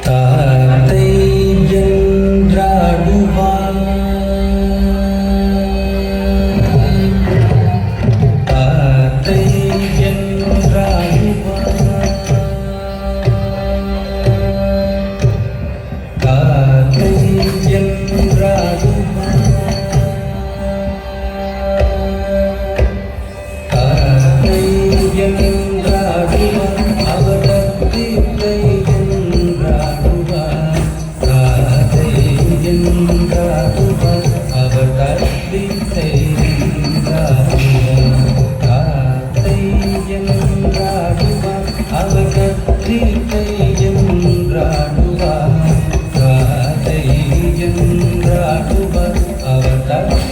தாத்தை என்றாடுவார் தாத்தை என்றாடுவார் தாத்தை என்றாடுவார் தாத்தை என்றாடுவார் அவர் தீத்தை என்றாடுவார் தாத்தை என்றாடுவார் அவர் தீத்தை என்றாடுவார் தாத்தை என்றாடுவார் அவர் தீத்தை என்றாடுவார் தாத்தை என்றாடுவார் அவர்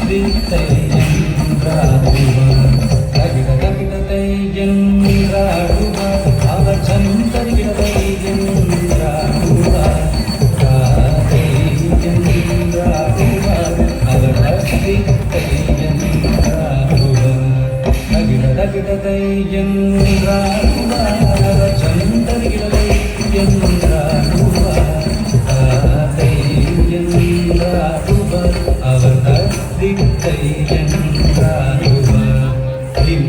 தீத்தை என்றாடுவார் தகிடத்தை என்றாடுவார் அவர் சந்தரிடத்தை என்றாடுவார் தாத்தை என்றாடுவார் அவர் தகிடத்தை என்றாடுவார் தகிடத்தை என்றாடுவார் அவர் சந்தரிடத்தை என்றாடுவார் தாத்தை என்றாடுவார் அவர் தகிடத்தை என்றாடுவார்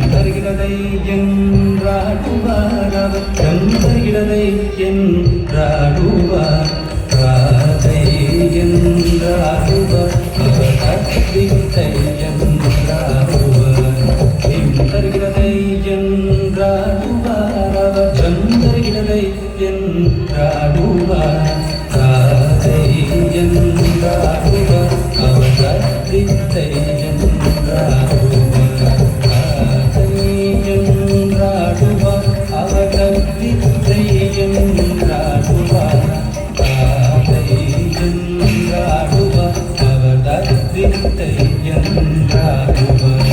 தருகிறதை என்றாடுவார் அவர் தருகிறதை என்றாடுவார் ராதை என்றாடுவார் அவர் தரித்தை என்றாடுவார் தருகிறதை என்றாடுவார் அவர் தருகிறதை என்றாடுவார் ராதை என்றாடுவார் அவர் தரித்தை என்றாடுவார் அவர் தரித்தை என்றாடுவார் தாதை என்றாடுவார் அவர் தரித்தை என்றாடுவார்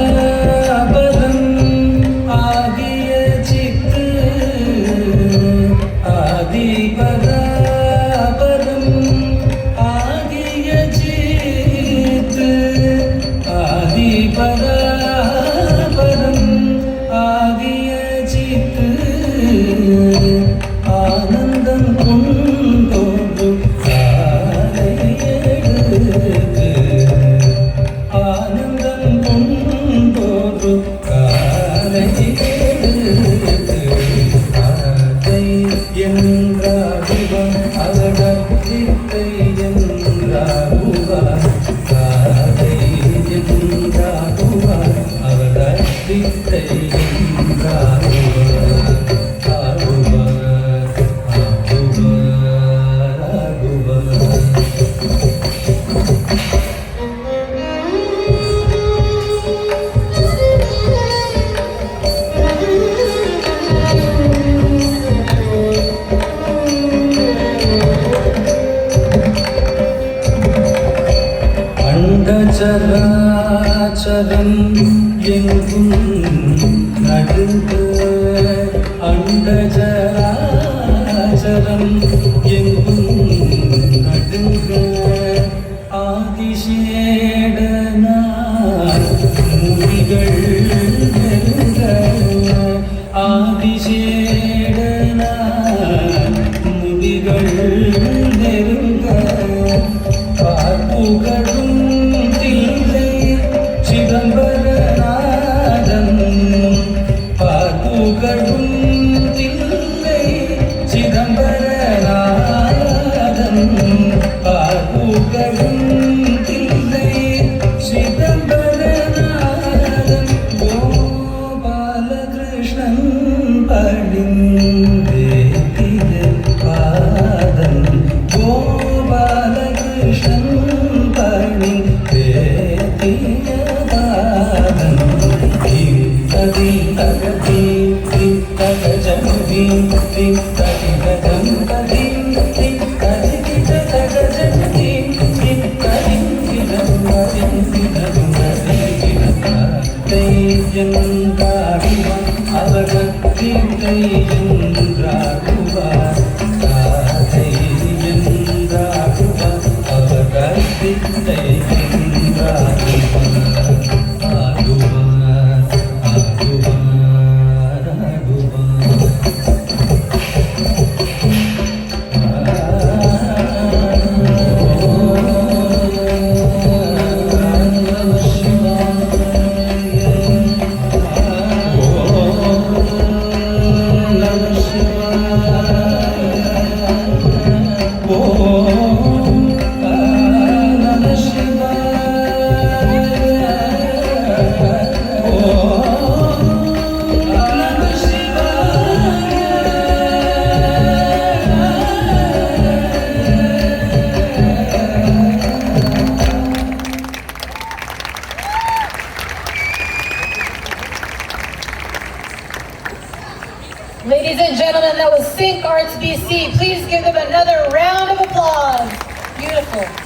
ஆதிபராபரம் ஆகிய சித்து ஆதிபராபரம் ஆகிய சித்து ஆதிபராபரம் ஆகிய சித்து ஆனந்தம் கொண்டோடும் காலை எடுத்து ஆனந்தம் கொண்டோடு காலை எடுத்து தாத்தை என்றாடுவார் அவர் தரித்தை என்றாடுவார் தாத்தை என்றாடுவார் அவர் தரித்தை என்றாடுவார் அண்டச்சராச்சரம் எங்கும் நடுங்க அண்டச்சராச்சரம் எங்கும் நடுங்க ஆதிசேடனார் முடிகள் நெருங்க ஆதிசேடனார் முடிகள் நெருங்க பார்ப்புகளும் Chidambaranathan பார்ப்புகளும் Thillai Chidambaranathan பார்ப்புகளும் Thillai Chidambaranathan Gopalakrishnan படிந்தே Patan Ladies and gentlemen, that was Sync Arts BC. Please give them another round of applause. Beautiful.